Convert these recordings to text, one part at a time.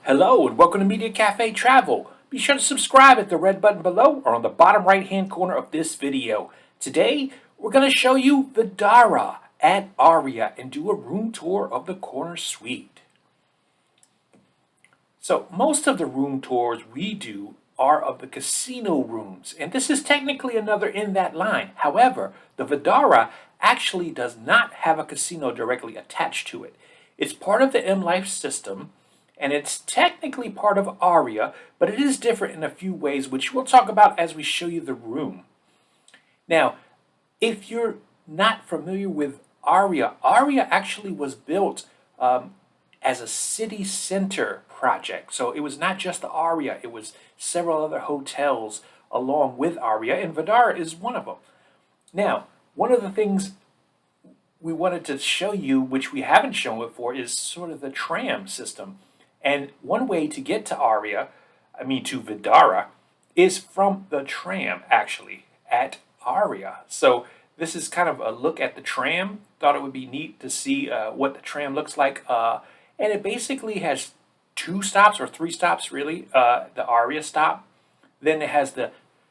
Hello and welcome to Mediacafe Travel. Be sure to subscribe at the red button below or on the bottom right hand corner of this video. Today we're going to show you Vdara at Aria and do a room tour of the corner suite. So most of the room tours we do are of the casino rooms, and this is technically another in that line. However, the Vdara actually does not have a casino directly attached to it. It's part of the M Life system, and it's technically part of Aria, but it is different in a few ways, which we'll talk about as we show you the room. Now, if you're not familiar with Aria, Aria actually was built as a CityCenter project. So it was not just the Aria, it was several other hotels along with Aria, and Vdara is one of them. Now, one of the things we wanted to show you, which we haven't shown before, is sort of the tram system. And one way to get to to Vdara, is from the tram, actually, at Aria. So this is kind of a look at the tram. Thought it would be neat to see what the tram looks like. And it basically has two stops, or three stops, really. The Aria stop. Then it has the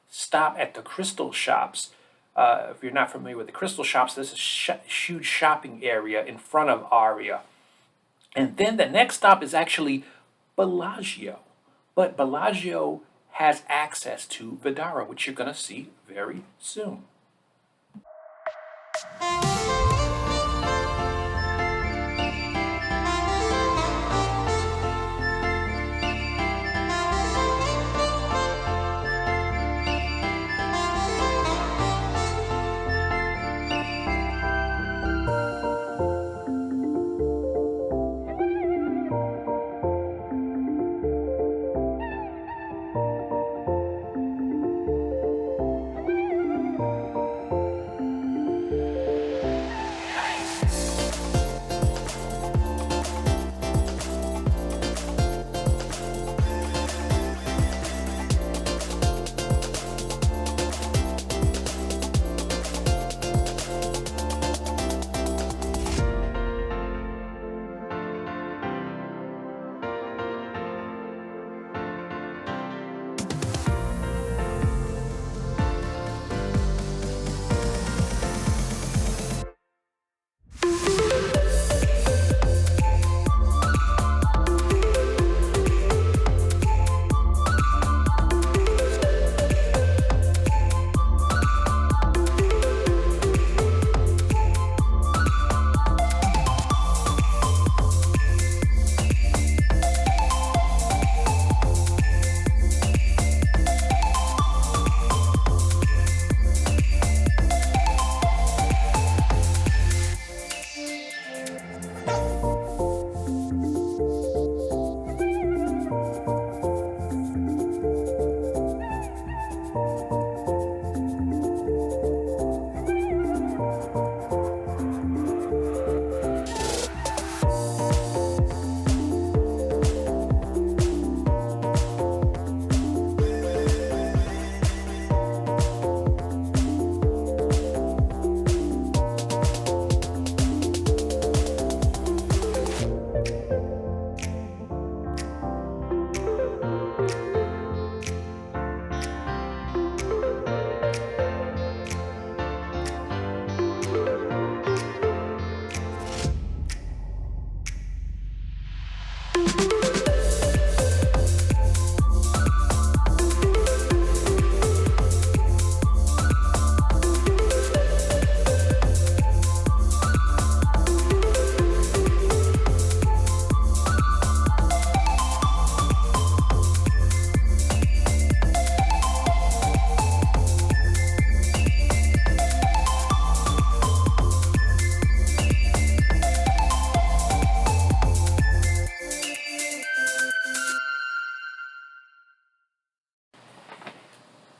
stop at the Crystal Shops. If you're not familiar with the Crystal Shops, this is a huge shopping area in front of Aria. And then the next stop is actually Palazzo. But Palazzo has access to Vdara, which you're going to see very soon.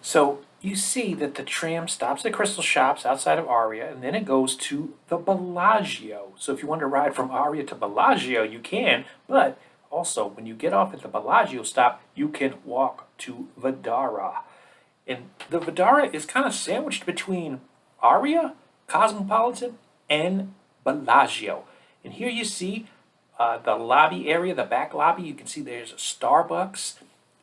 So you see that the tram stops at Crystal Shops outside of Aria, and then it goes to the Bellagio. So if you want to ride from Aria to Bellagio, you can, but also when you get off at the Bellagio stop, you can walk to Vdara. And the Vdara is kind of sandwiched between Aria, Cosmopolitan, and Bellagio. And here you see the lobby area, the back lobby. You can see there's a Starbucks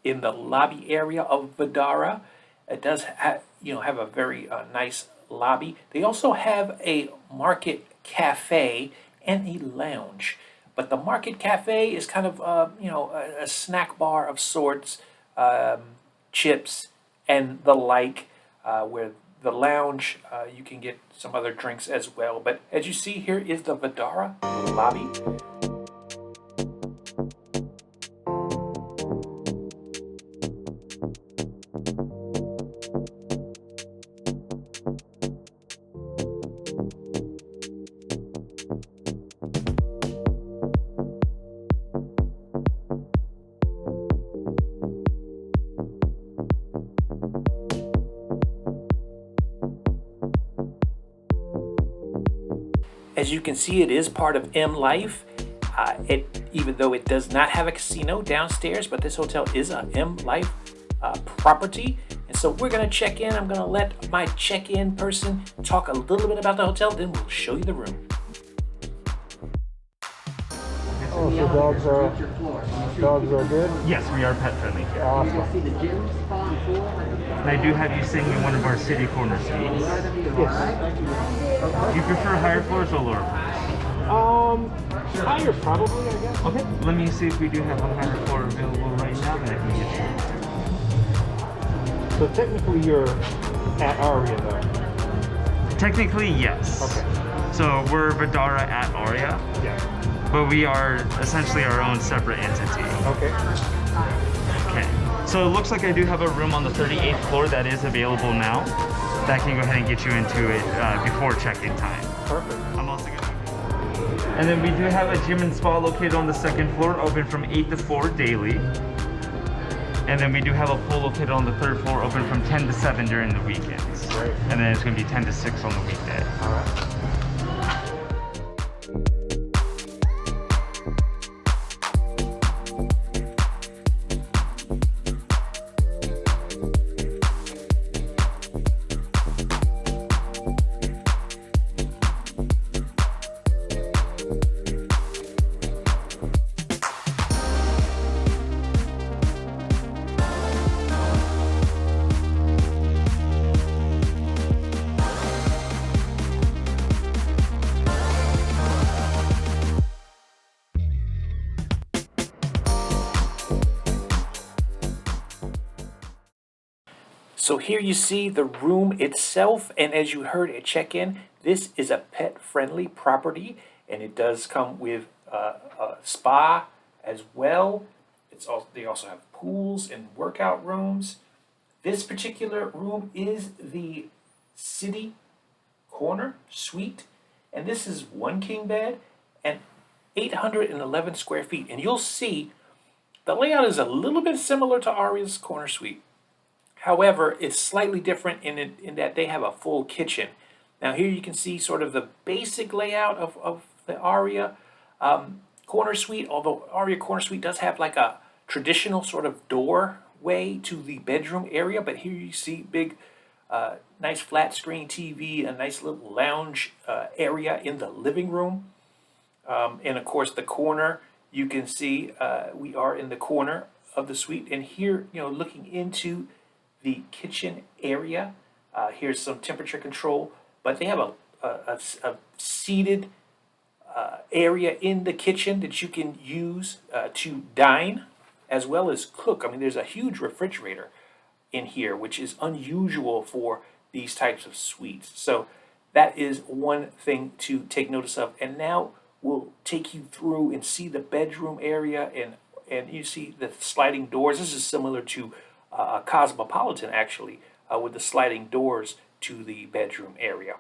in the lobby area of Vdara. It does have a very nice lobby. They also have a market cafe and a lounge. But the market cafe is kind of a snack bar of sorts, chips and the like. Where the lounge, you can get some other drinks as well. But as you see, here is the Vdara lobby. As you can see, it is part of M Life. Even though it does not have a casino downstairs, but this hotel is a M Life property. And so we're gonna check in. I'm gonna let my check-in person talk a little bit about the hotel, then we'll show you the room. Oh, so dogs are good? Yes, we are pet friendly here. Awesome. And I do have you staying in one of our city corner suites. Yes. Do you prefer higher floors or lower floors? Higher probably, I guess. Okay, let me see if we do have a higher floor available right now that I can get you. So technically you're at Aria though? Technically, yes. Okay. So we're Vdara at Aria, Yeah. but we are essentially our own separate entity. Okay. Okay. So it looks like I do have a room on the 38th floor that is available now. That can go ahead and get you into it before check-in time. Perfect. I'm also gonna. And then we do have a gym and spa located on the second floor, open from 8 to 4 daily. And then we do have a pool located on the third floor, open from 10 to 7 during the weekends. Great. And then it's going to be 10 to 6 on the weekday. All right. So here you see the room itself, and as you heard at check-in, this is a pet-friendly property, and it does come with a spa as well. They also have pools and workout rooms. This particular room is the city corner suite, and this is one king bed and 811 square feet. And you'll see the layout is a little bit similar to Aria's corner suite. However, it's slightly different in that they have a full kitchen. Now here you can see sort of the basic layout of the Aria corner suite, although Aria corner suite does have like a traditional sort of doorway to the bedroom area, but here you see big, nice flat screen TV, a nice little lounge area in the living room. And of course the corner, you can see we are in the corner of the suite, and here, looking into the kitchen area. Here's some temperature control, but they have a seated area in the kitchen that you can use to dine as well as cook. I mean, there's a huge refrigerator in here, which is unusual for these types of suites. So that is one thing to take notice of. And now we'll take you through and see the bedroom area, and you see the sliding doors. This is similar to a Cosmopolitan, actually, with the sliding doors to the bedroom area.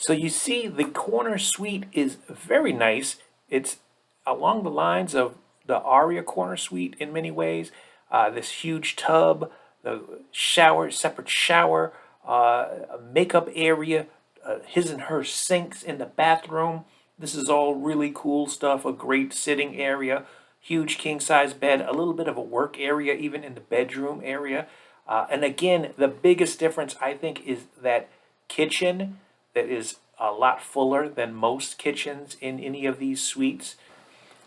So you see the corner suite is very nice. It's along the lines of the Aria corner suite in many ways. This huge tub, the shower, separate shower, a makeup area, his and her sinks in the bathroom. This is all really cool stuff. A great sitting area, huge king size bed, a little bit of a work area even in the bedroom area. And again, the biggest difference I think is that kitchen that is a lot fuller than most kitchens in any of these suites.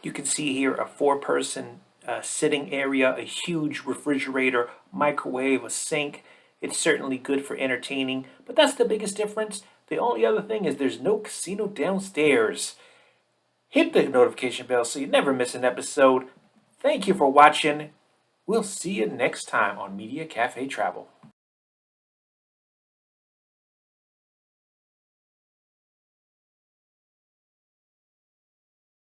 You can see here a four-person sitting area, a huge refrigerator, microwave, a sink. It's certainly good for entertaining, but that's the biggest difference. The only other thing is there's no casino downstairs. Hit the notification bell so you never miss an episode. Thank you for watching. We'll see you next time on Media Cafe Travel.